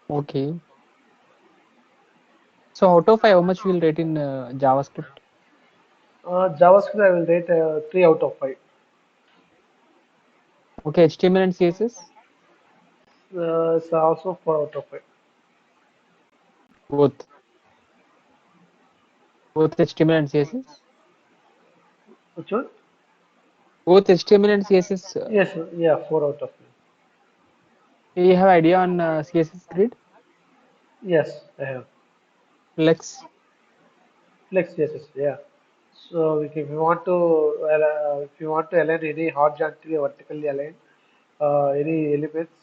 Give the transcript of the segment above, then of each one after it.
Okay. So out of 5, how much will rate in JavaScript? JavaScript I will rate 3 out of 5. Okay, HTML and CSS? It's also 4 out of 5. Both. Both HTML and CSS? Which one? Both HTML and CSS. Yes, yeah, 4 out of 5. You have idea on CSS grid? Yes, I have. Flex? Flex CSS, yeah. So if you want to align any horizontally or vertically align any elements,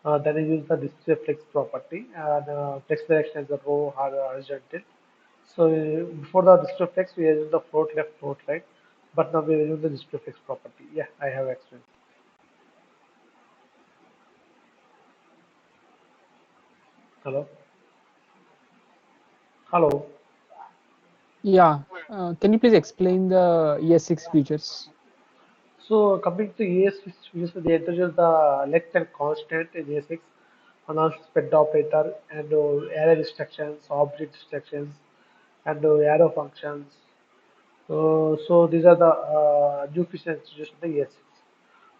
then you use the display flex property and flex direction as a row or horizontal. So before the display flex, we use the float left, float right, but now we use the display flex property. Yeah, I have explained. Hello, hello. Yeah. Can you please explain the ES6 features? So coming to ES6, they introduced the let and constant in ES6, announced sped operator and array instructions, object instructions, and arrow functions. So these are the new features introduced in the ES6.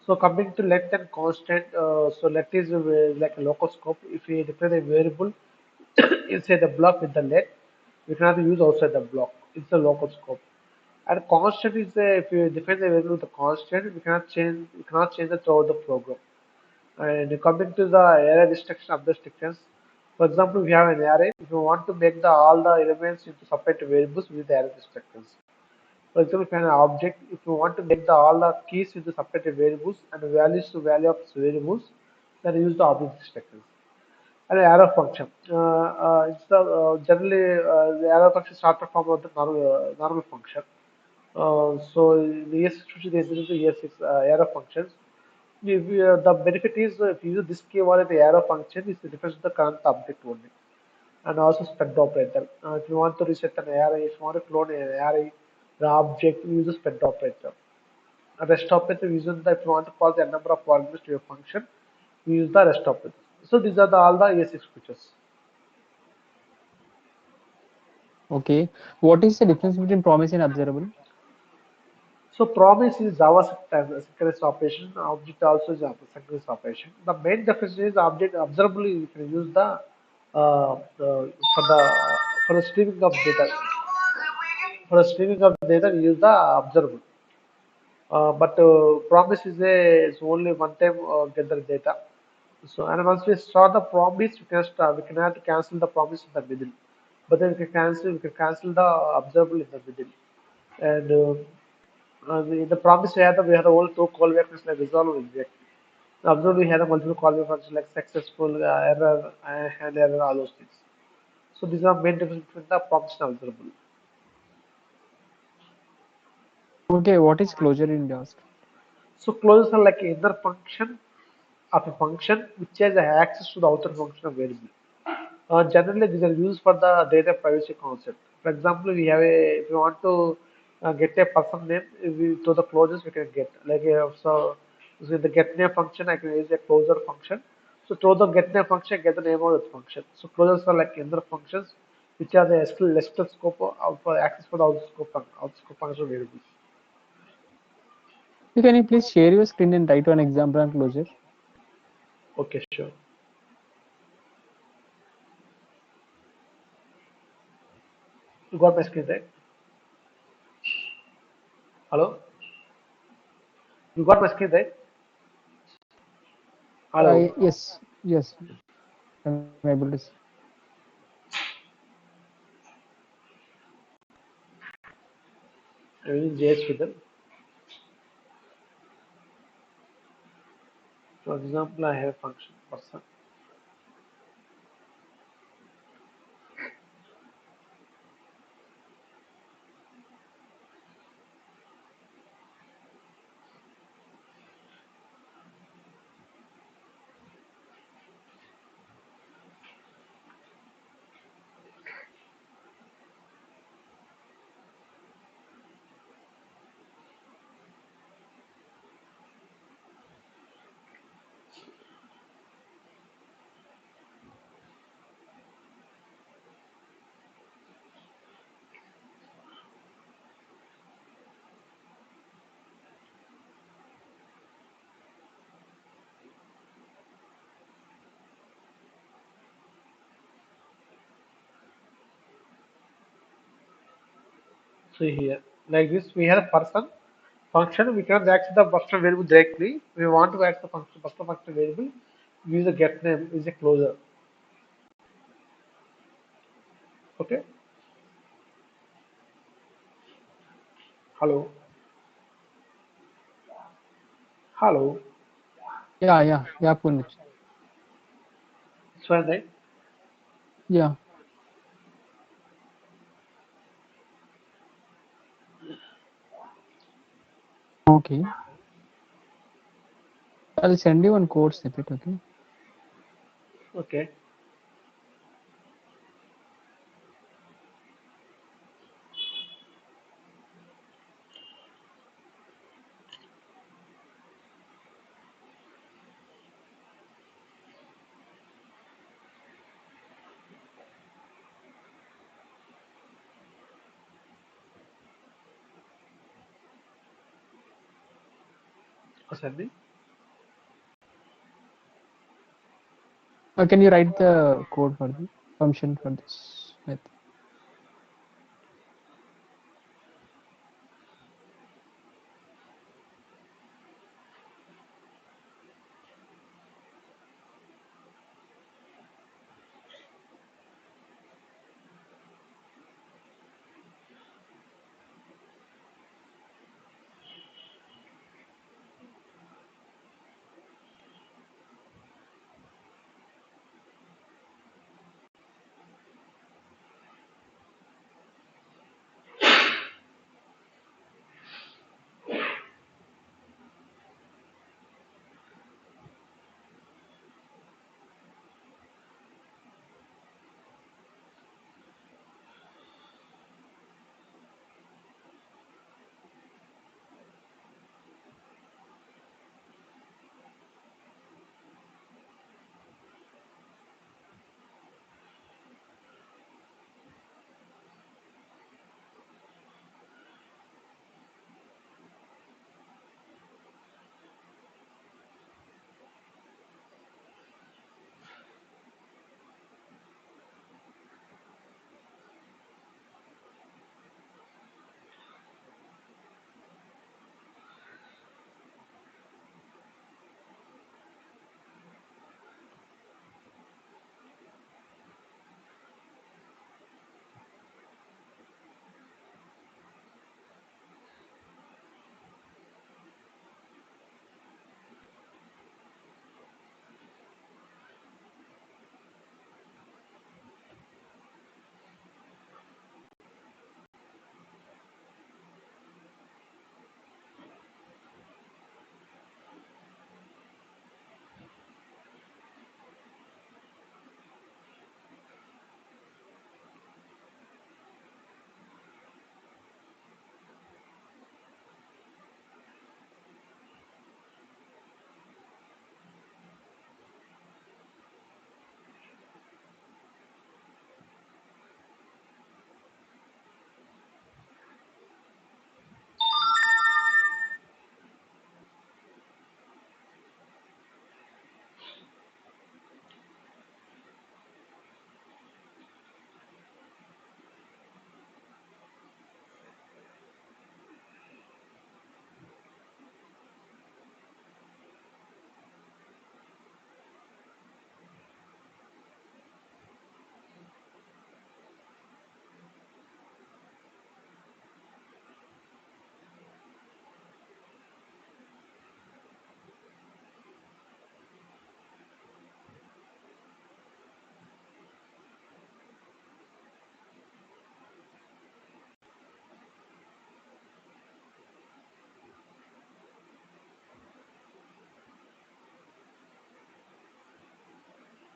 So coming to let and constant, so let is like a local scope. If we declare a variable inside the block with the let, we cannot use outside the block. It's a local scope. And constant is if you define the variable with a constant, we cannot change it throughout the program. And coming to the array restriction of the restrictions, for example, we have an array. If you want to make all the elements into separate variables with the array restrictions. For example, if you have an object, if you want to make all the keys into separate variables and values to value of variables, then use the object restrictions. And arrow function. It's the generally the arrow function is shorter form of the normal function. So the ES6 they introduced the ES6 arrow functions. The benefit is if you use this keyword the arrow function, it refers to the current object only, and also sped operator. If you want to reset an array, if you want to clone an array, the object we use the sped operator. A rest operator we use the if you want to pass the number of arguments to your function, we use the rest operator. So these are all the ES6 features. Okay. What is the difference between promise and observable? So promise is JavaScript as a synchronous operation. Object also is a synchronous operation. The main difference is object observably you can use for the streaming of data. For the streaming of data, we use the observable. But promise is only one time get the data. So and once we start the promise, we cannot cancel the promise in the middle. But then we can cancel the observable in the middle. And in the promise we had all two callback functions like resolve and reject. Observe we had a multiple callback functions like successful, error, and error, all those things. So these are main difference between the promise and observable. Okay. What is closure in JavaScript? So closures are like inner function of a function which has access to the outer function of variable. Generally, these are used for the data privacy concept. For example, if you want to get a person name, to the closures we can get. So the get name function, I can use a closure function. So to the get name function, I get the name of the function. So closures are like inner functions, which are the lesser scope of access for the outer scope function variables. So can you please share your screen and write one example on closure? Okay, sure. You got my screen right? Hello? You got my screen right? Hello? Yes. Yes. I'm able to see. I'm using JS with them. For example, I have function person. See here, like this, we have a person function. We cannot access the function variable directly. We want to access the function variable. Use the get name is a closer. Okay. Hello. Hello. Yeah, Punish. It's fine, right? Yeah, okay. I'll send you one code snippet, okay? Okay. Send me. Can you write the code for the function for this method?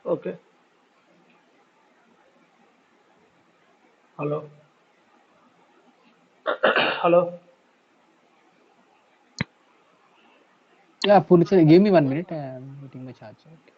Okay. Hello. Hello. Yeah, Punish, give me 1 minute. I'm hitting my charger. Okay.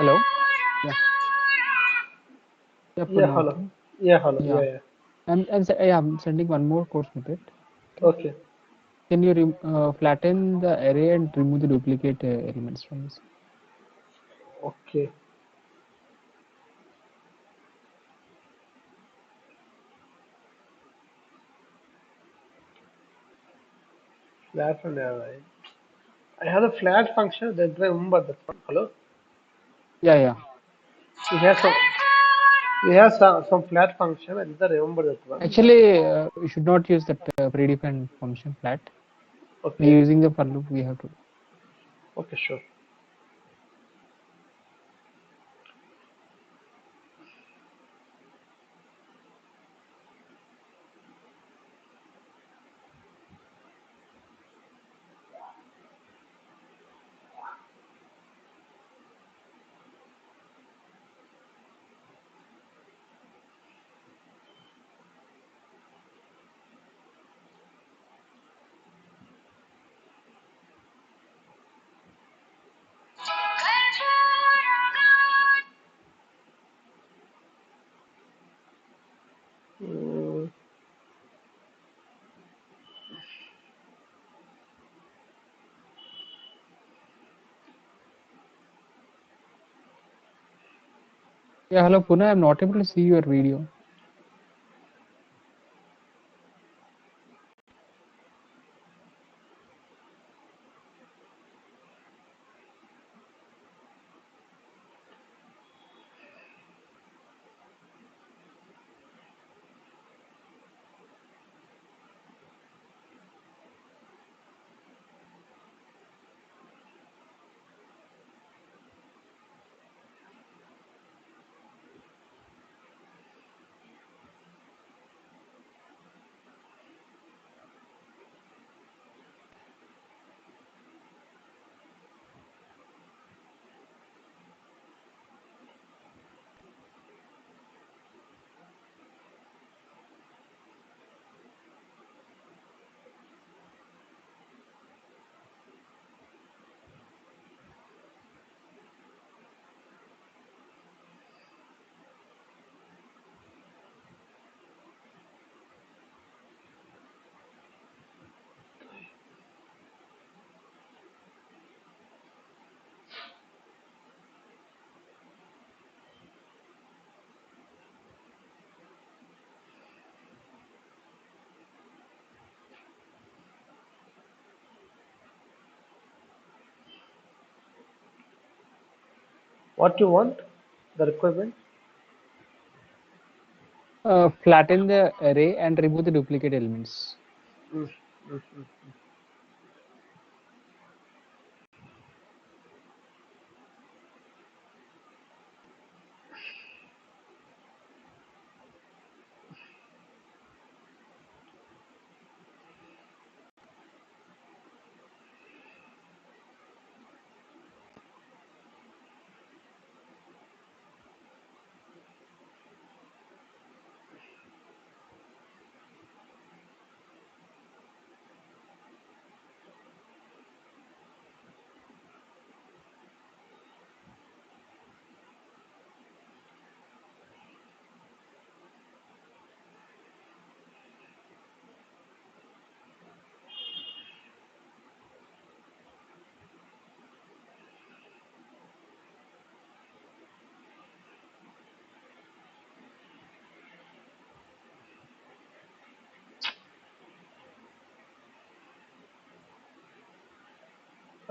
Hello. Yeah. Yeah, Yeah, hello. Purnamati. Yeah, hello. Yeah, Yeah. yeah. I'm sending one more code snippet. Okay. Okay. Can you flatten the array and remove the duplicate elements from this? Okay. Flat and array. I have a flat function. Then remember that one. Hello. Yeah, yeah. We have some. We have some flat function. I didn't remember that one. But Actually, we should not use that predefined function flat. okay. We're using the for loop. We have to. Okay, sure. Mm, Yeah, hello, Pune. I'm not able to see your video. what you want? The requirement? Flatten the array and remove the duplicate elements. Mm, mm, mm.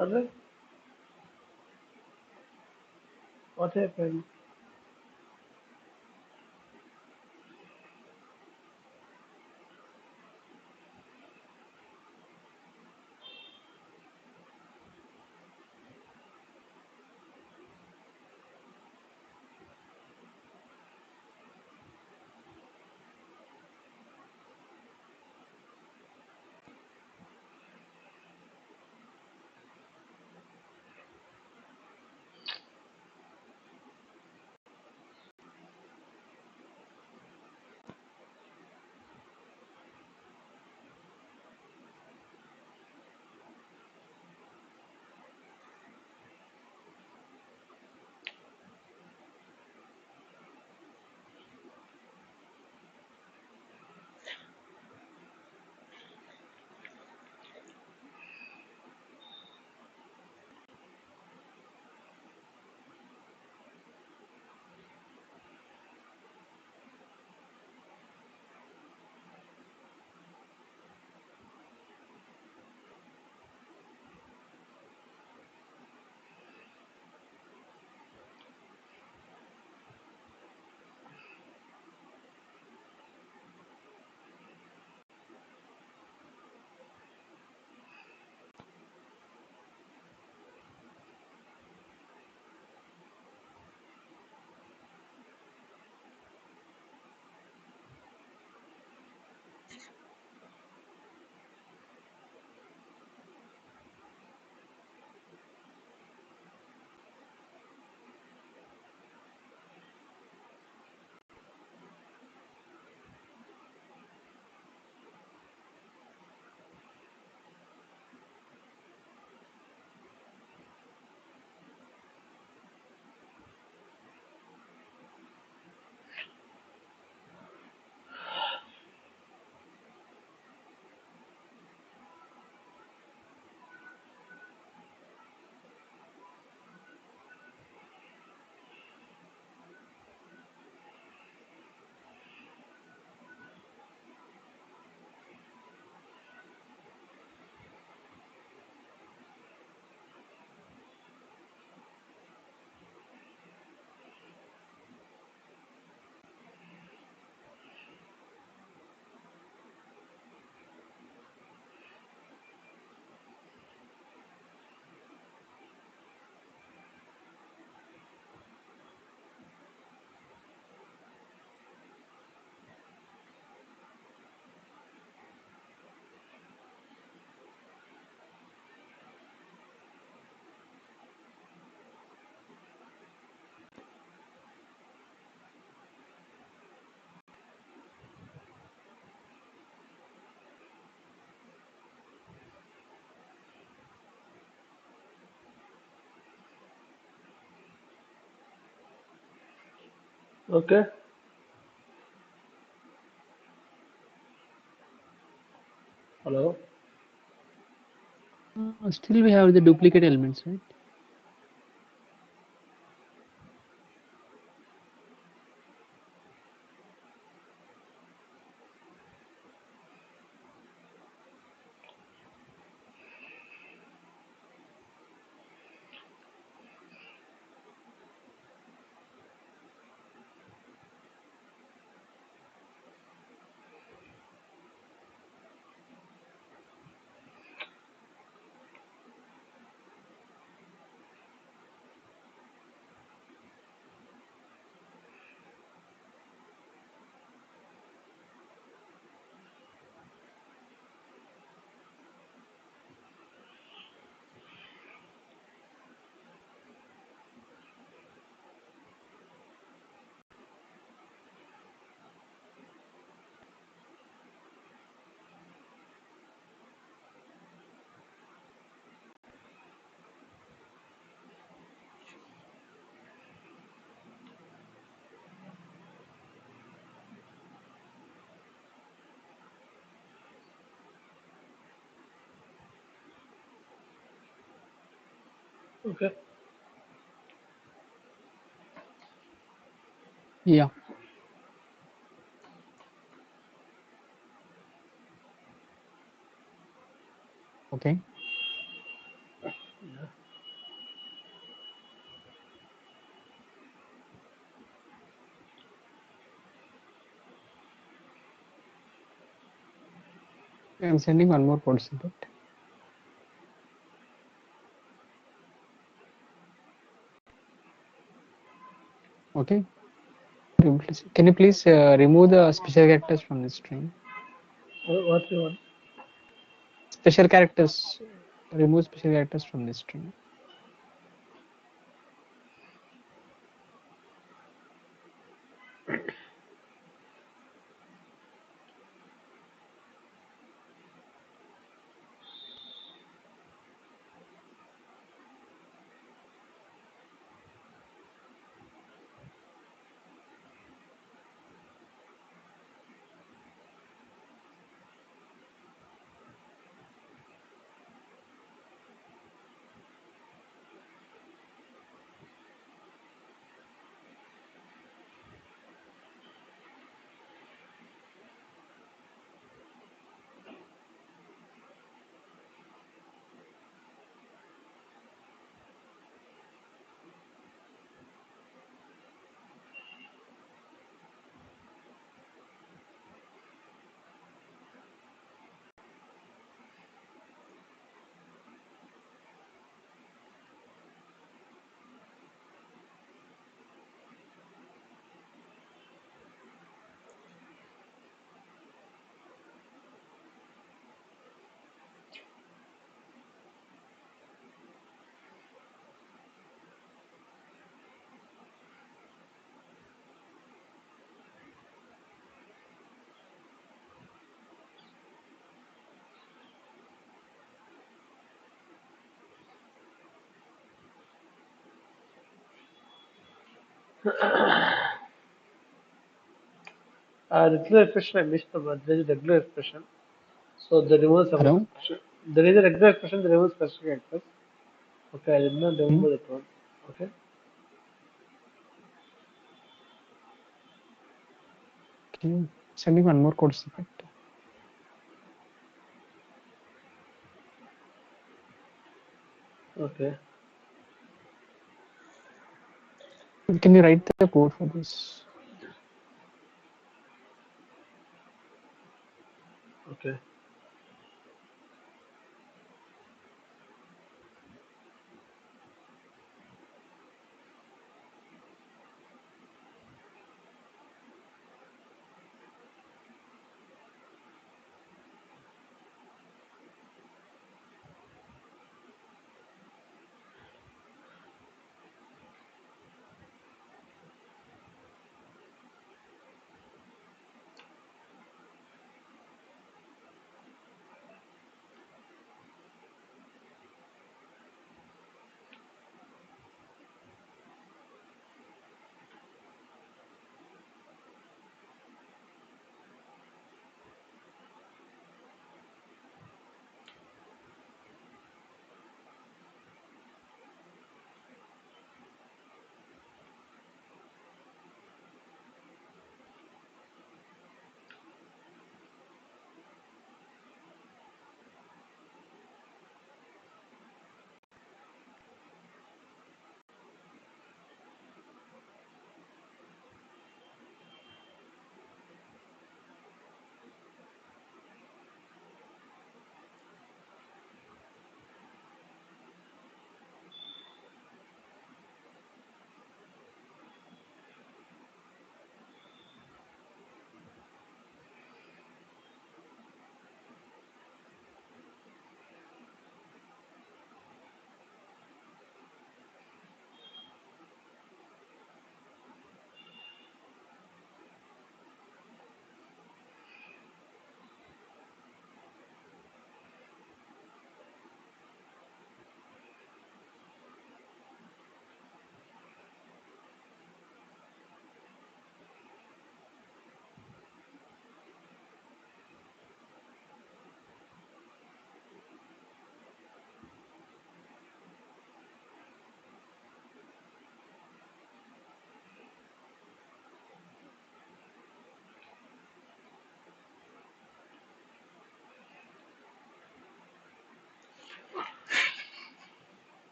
Alright. What happened? Okay. Hello. Still we have the duplicate elements, right? Okay. Yeah. Okay. I'm sending one more code snippet. Okay. Can you please remove the special characters from the string? What you want? Special characters. Remove special characters from the string. Regular expression, I missed the word. There is regular expression. So the remove some Hello. expression. There is a regular expression, the remove special characters. Okay, I did not Hmm? remember that one. Okay. Okay. Sending one more code snippet. Okay. Can you write the code for this? Okay.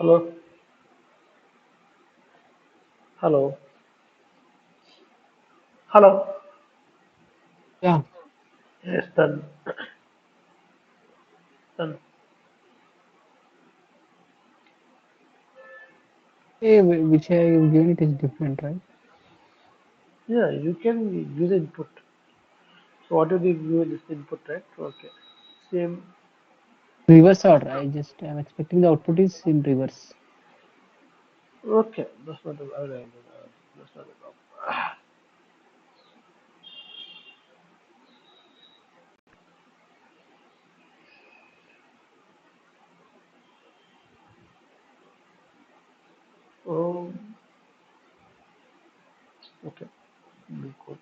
Hello, hello, hello. Yeah. Yes, done, done. Hey, which I have given it is different, right? Yeah, you can use input. So what did you give this input, right? Okay. Same. Reverse order. I'm expecting the output is in reverse. Okay, that's not a, that's not a problem. Oh, okay. Good.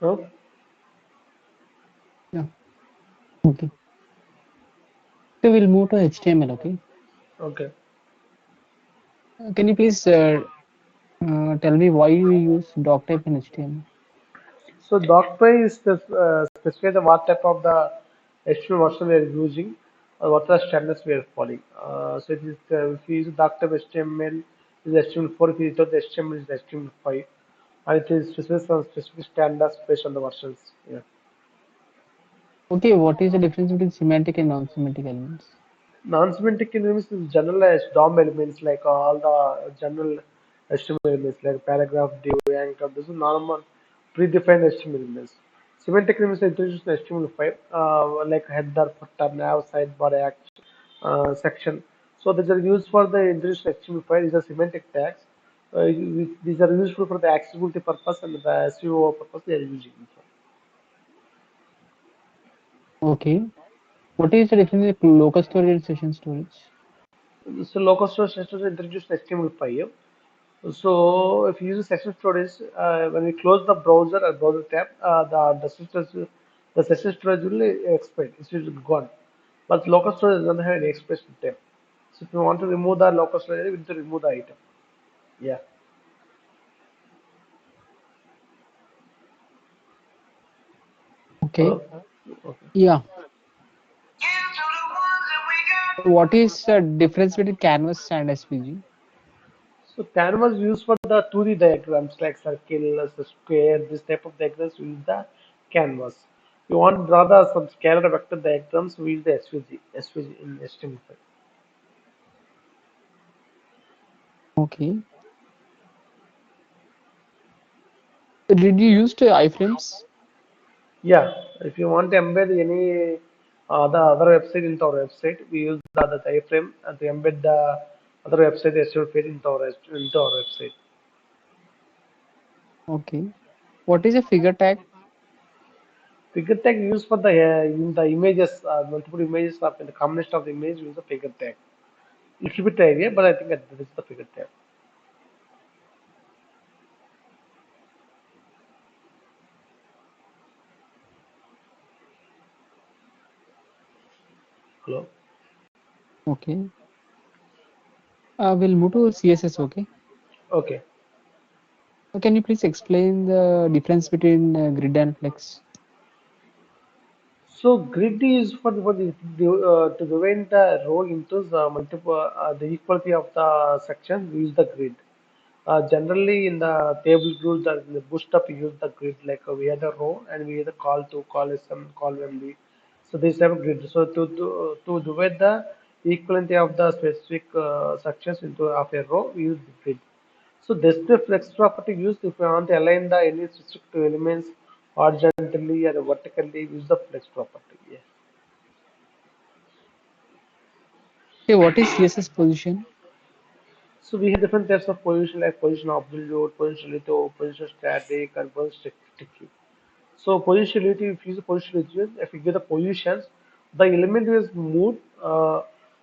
Oh, Yeah. Okay. So we'll move to HTML. Okay. okay. Can you please tell me why we use doc type in HTML? So docpy is the specify the what type of the HTML version we are using or what are the standards we are following. So it is if you use doctype HTML is HTML4, if you use the HTML is HTML5, and it is specific some specific standards based on the versions. Yeah. Okay. What is the difference between semantic and non-semantic elements? Non-semantic elements is generalized DOM elements like all the general HTML elements like paragraph, div, anchor. This is normal predefined HTML elements. Semantic elements are introduced in HTML5 like header, footer, nav, sidebar, section. So these are used for the introduced HTML5. These are semantic tags. These are useful for the accessibility purpose and the SEO purpose they are using. Okay. What is the difference between local storage and session storage? So local storage is introduced in HTML5. So if you use session storage, when we close the browser or browser tab, the session storage will expire. It will be gone. But local storage doesn't have any expiration time. So if you want to remove the local storage, we need to remove the item. Yeah. Okay. Hello. Okay. Yeah. What is the difference between canvas and SVG? So canvas used for the 2D diagrams like circle, square, this type of diagrams we use the canvas. You want to draw the some scalar vector diagrams, we use the SVG in HTML5. Okay. Did you use the iframes? Yeah, if you want to embed any the other website into our website, we use the iframe to embed the other website SEO page into our website. Okay. What is a figure tag? Figure tag used for the in the images, multiple images of in the combination of the image use the figure tag. Little bit idea, but I think that this is the figure tag. Hello. Okay. We'll move to CSS. Okay. Okay. Can you please explain the difference between grid and flex? So grid is for to divide the row into the multiple the equality of the section. We use the grid. Generally, in the table view, in the bootstrap, we use the grid like we have the row and we have the call to call some call memory. So this type of grid. So to divide the equality of the specific sections into of a row, we use the grid. So this the flex property used if you want to align the any specific elements horizontally or vertically, use the flex property. Yeah. Okay. What is CSS position? So we have different types of position like position absolute, position relative, position static, and position sticky. So positionality, if you use the positionality, if you give the positions, the element is moved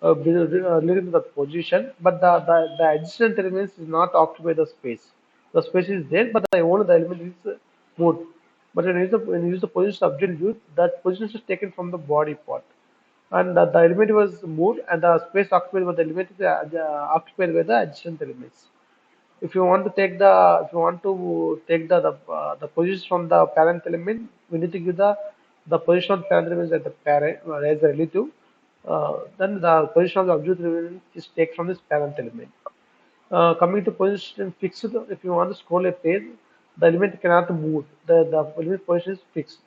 related to the position, but the adjacent elements is not occupied the space. The space is there, but the only the element is moved. But when you use the position object use, that position is taken from the body part, and the element was moved, and the space occupied by the element is occupied by the adjacent elements. If you want to take the position from the parent element, we need to give the position of the parent element as the parent as a relative. Then the position of the object element is taken from this parent element. Coming to position fixed, if you want to scroll a page, the element cannot move. The element position is fixed.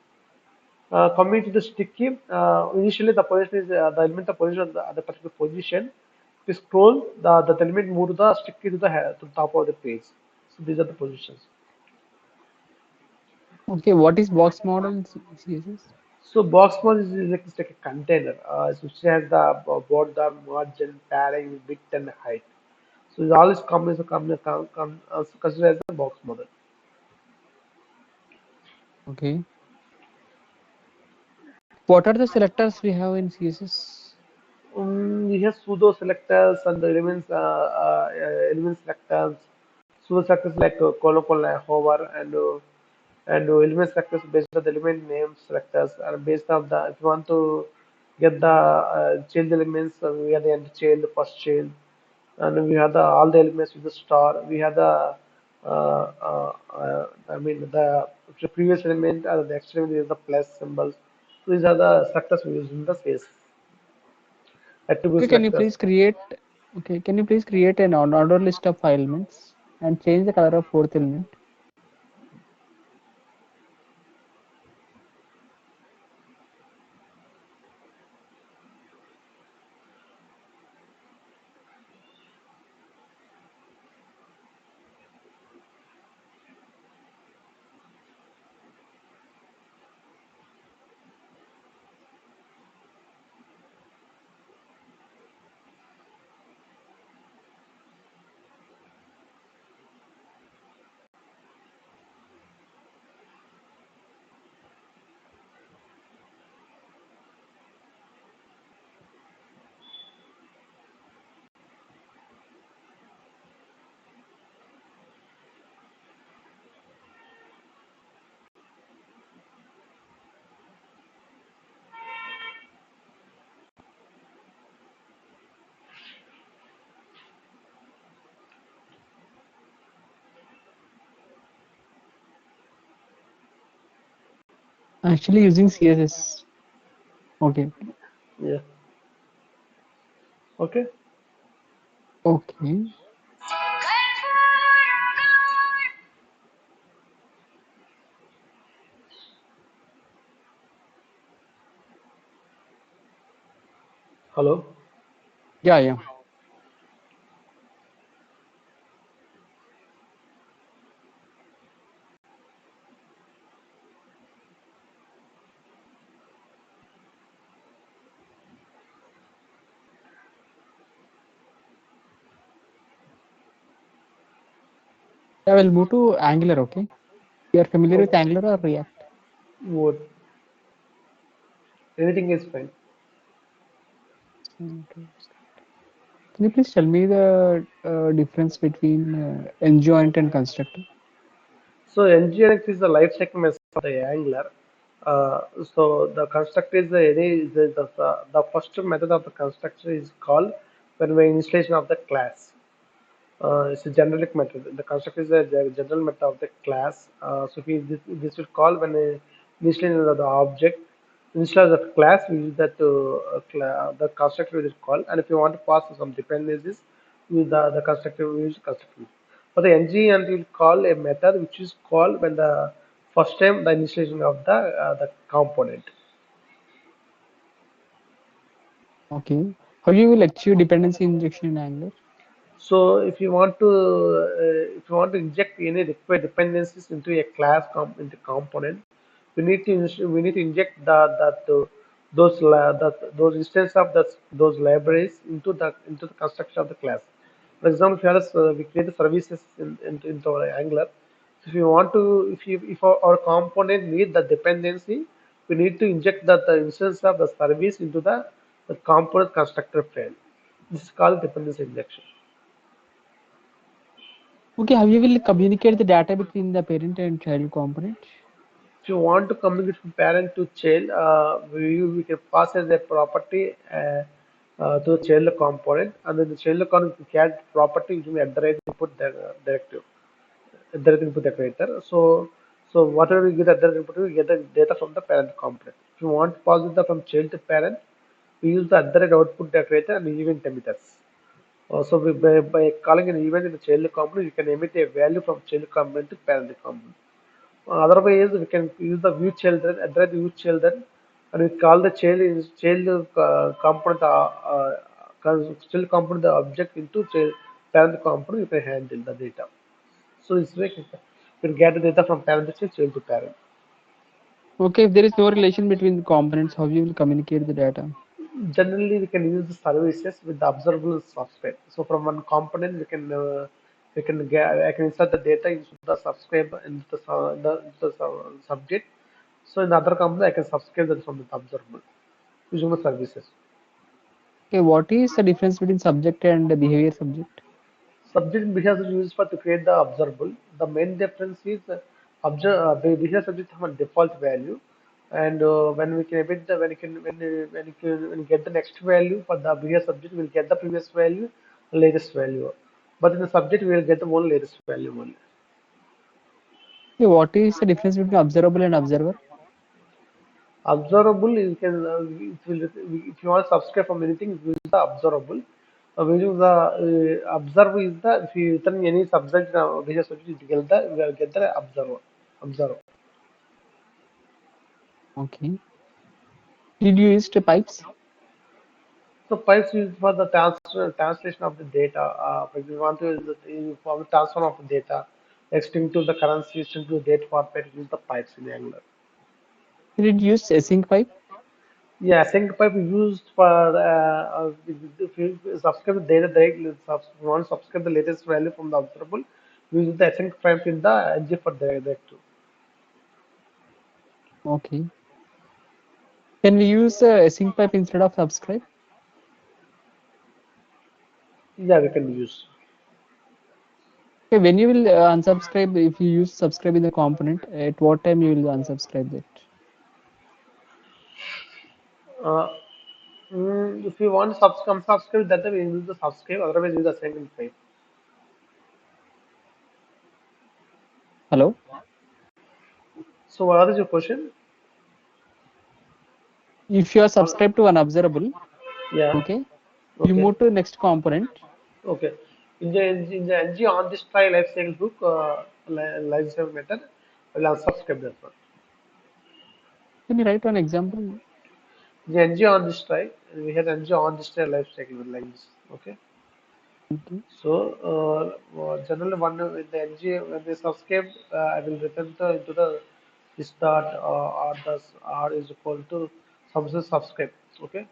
Coming to the sticky, initially the element of position at the particular position. If you scroll, the element move to the sticky to to the top of the page. So these are the positions. Okay, what is box model in CSS? So box mode is like a container, which has the border, margin, padding, width, and height. So it all is considered as the box model. Okay. What are the selectors we have in CSS? We have pseudo selectors and the element selectors. Pseudo selectors like hover and element selectors based on the element name selectors are based on the if you want to get the child elements, we have the end child, first child, and we have the all the elements with the star. We have the I mean the previous element and the next element is the plus symbols. So these are the selectors we use in the space. Okay, Attributes can you selectors. please create okay, can you please create an order list of file elements and change the color of fourth element? Actually using CSS. Okay. Yeah. Okay. Okay. Hello. Yeah, yeah. I will move to Angular, okay? You are familiar with Okay. Angular or React? Wood. Anything is fine. Okay. Can you please tell me the difference between enjoint and constructor? So NGINX is the lifecycle method of the Angular. So the constructor is the first method of the constructor is called when we installation of the class. It's a generic method. The constructor is a general method of the class. So if this will call when a initialization of the object, initialize of class, we use that the constructor will call. And if you want to pass some dependencies, with the constructor we use constructor. For the ng and will call a method which is called when the first time the initialization of the component. Okay. How you will achieve dependency injection in Angular? So if you want to inject any required dependencies into a into component, we need to inject those instances of those libraries into the construction of the class. For example, we create the services into our Angular. So if you want to if our component need the dependency, we need to inject the instance of the service into the component constructor file. This is called dependency injection. Okay, how you will communicate the data between the parent and child component? if you want to communicate from parent to child, we can pass as a property to the child component, and then the child component can get property which will at the right input directive, at the right input decorator. So whatever you get at the right input, you get the data from the parent component. If you want to pass it from child to parent, we use the at the right output decorator and event emitters. By calling an event in the child component, you can emit a value from child component to parent component. Otherwise, we can use the view children, address view children, and we call the child component, child component the object into child parent component. You can handle the data. So this way, you can get the data from parent to child to parent. Okay, if there is no relation between the components, how you will communicate the data? Generally, we can use the services with the observable subscribe. So from one component, we can get I can insert the data into the subscribe into the subject. So in the other component, I can subscribe that from the observable using the services. Okay, what is the difference between subject and the behavior subject? Subject behavior is used for to create the observable. The main difference is the behavior subject have a default value, and when we can emit the when you get the next value for the behavior subject, we'll get the previous value, latest value. But in the subject, we will get the one latest value only. Okay, what is the difference between observable and observer? Observable, you can if you want to subscribe from anything, use the observable. We use the observe is the if you return any subject behavior subject, you get the observer. Observe. Okay. Did you use the pipes? So pipes used for the translation of the data. If you want to use for the transfer of the data, extend to the currency, extend to date format, use the pipes in Angular. Did you use async pipe? Yeah, sync pipe used for if you subscribe the data directly, you want to subscribe the latest value from the observable, use the async pipe in the edge for the directive. Okay. Can we use async pipe instead of subscribe? Yeah, we can use. Okay, when you will unsubscribe, if you use subscribe in the component, at what time you will unsubscribe that? Uh, if you want to subscribe, that we use the subscribe. Otherwise, use the async pipe. Hello? So, what is your question? If you are Uh, subscribed to an observable, yeah. okay, you Okay. move to the next component. Okay. In the NG on this try life cycle book, life cycle method, I will unsubscribe that one. Can you write one example? The NG on this try, we had NG on this try life cycle like this. Okay. Okay. So generally one with the NG when they subscribe, I will return into the this dot r is equal to some subscribe. Okay.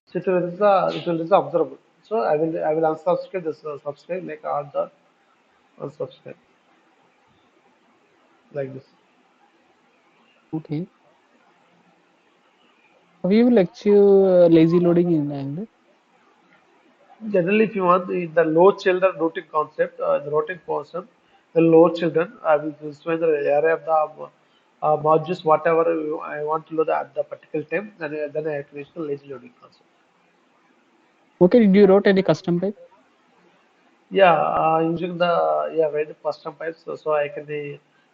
So it will is observable. So I will unsubscribe this subscribe like r dot unsubscribe like this. Okay. We will achieve lazy loading in Angular. Generally, if you want the low children routing concept, the low children, I will specify the array of the modules, whatever I want to load at the particular time, then I have to use the lazy loading concept. Okay, did you wrote any custom pipe? Yeah, using the very custom pipes, so I can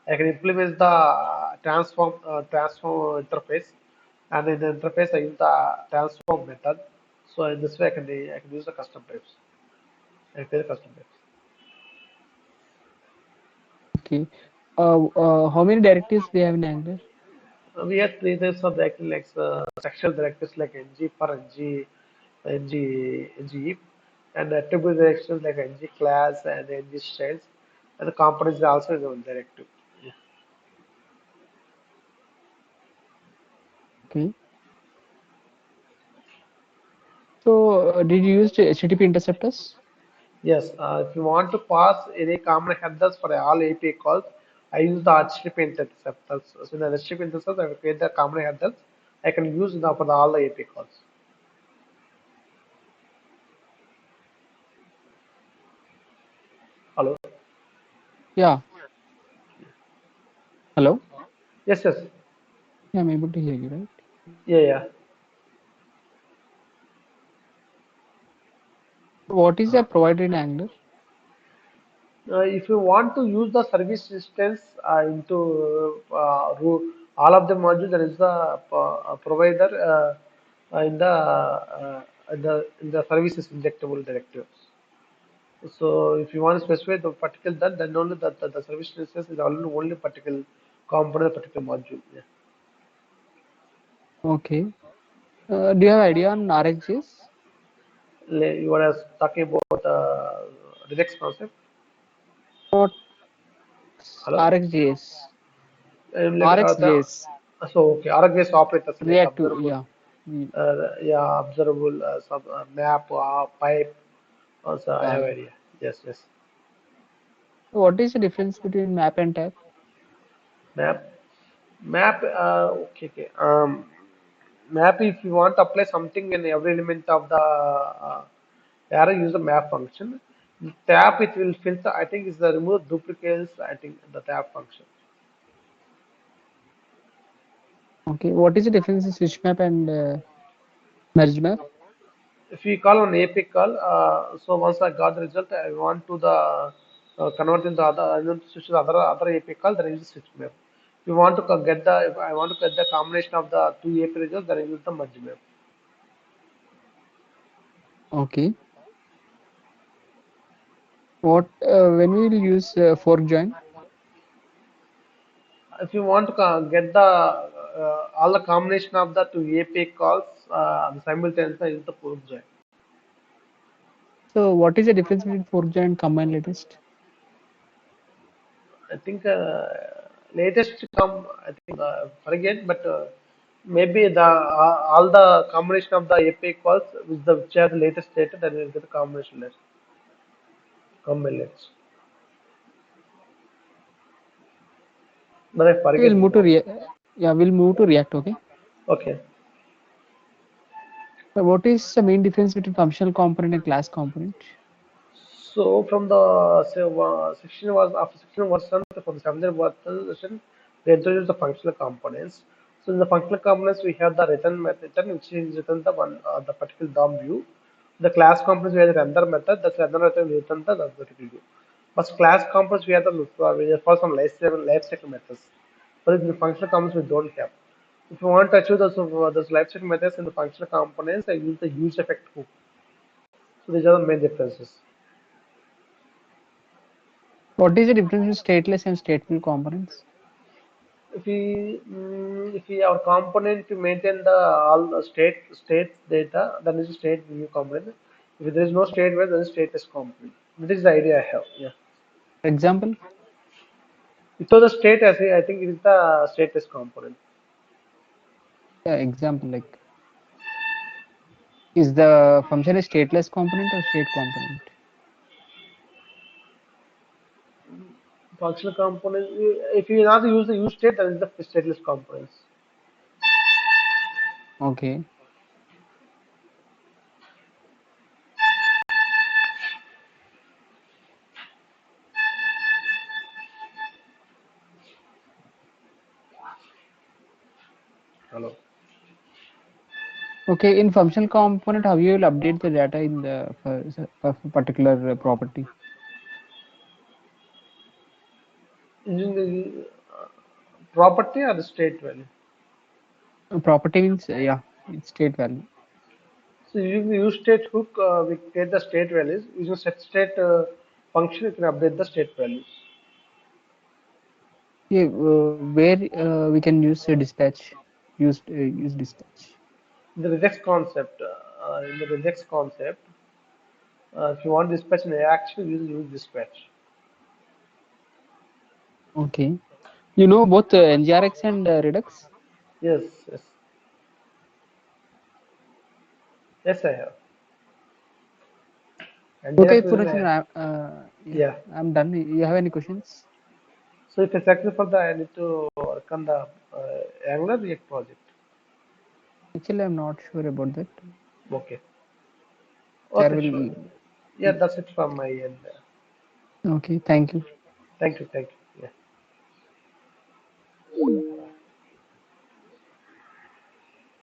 implement the transform interface, and in the interface I use the transform method. So in this way, I can use the custom pipes. I create the custom pipes. Okay. How many directives we have in Angular? We have three types of directory like structural directives like ng for ng if, and attribute directions like ng class and ng styles, and the components also is one directive. Yeah. Okay. So, did you use the HTTP interceptors? Yes, if you want to pass any common headers for all API calls, I use the HTTP interceptors. So in the HTTP interceptors, I will create the common headers I can use now for all the API calls. Hello. Yeah. Hello? Yes, yes. Yeah, I'm able to hear you, right? Yeah, yeah. What is the provided in Angular? If you want to use the service instance into all of the modules, there is the provider in the services injectable directives. So if you want to specify the particular that, then only the service instance is only particular component, particular module. Yeah. Okay. Do you have idea on RxJS? You were talking about Redux concept. What Hello. RxJS? Like RxJS. so okay, RGS operators like React to, observable, yeah. Mm, yeah, observable map, pipe. Also, I yeah, have yeah. idea. Yes, yes. What is the difference between map and tab? Map, map. Okay, okay. Map. If you want to apply something in every element of the array, use the map function. Tab it will filter. I think is the remove duplicates. I think the tab function. Okay. What is the difference in switch map and merge map? If we call on API call, so once I got the result, I want to the convert in the other, I want to switch to the other API call, then I use switch map. If you want to get the, if I want to get the combination of the two API results, then I use the merge map. Okay. What when we will use fork join? If you want to get the all the combination of the two API calls simultaneously, I use the fork join. So what is the difference between fork join and combine latest? I think latest come, I think forget, but maybe the all the combination of the API calls with the which are the latest data, then we'll get the combination list combinations. But I We'll forget move to now. yeah, we'll move to React. Okay. Okay. What is the main difference between functional component and class component? So from the say, 16 was after 16 version for the 17th version, they introduced the functional components. So in the functional components, we have the return method, which is return the one the particular DOM view. The class components we have the render method. That's render method we return the particular view. But class components we have the we have for some life cycle methods. But in the functional components we don't have. If you want to achieve those lifecycle methods in the functional components, I use the use effect hook. So these are the main differences. What is the difference between stateless and stateful components? If we our component to maintain the all the state data, then is a state view component. If there is no state where, then is stateless component. That is the idea I have. Yeah. For example, So the state as I think it is the stateless component. yeah, example like is the function a stateless component or state component? Functional component. If you not use the use state, then is the stateless components. Okay. Hello. Okay, in functional component, how you will update the data in the for particular property? Using the property or the state value. Property means yeah, it's state value. So using the use state hook, we get the state values. Using set state function, you can update the state values. Yeah, where we can use dispatch, use dispatch. The regex concept, in the regex concept, if you want dispatch in action, you use dispatch. Okay, you know both NGRX and Redux. Yes, yes, yes, I have. And Okay, Nginx will, Purnachandra, yeah, yeah. I'm done. You have any questions? So if I select for the, I need to work on the Angular React project. Actually, I'm not sure about that. Okay, There okay, sure. will. Yeah, that's it from my end. Okay, thank you. Thank you, thank you. Yeah.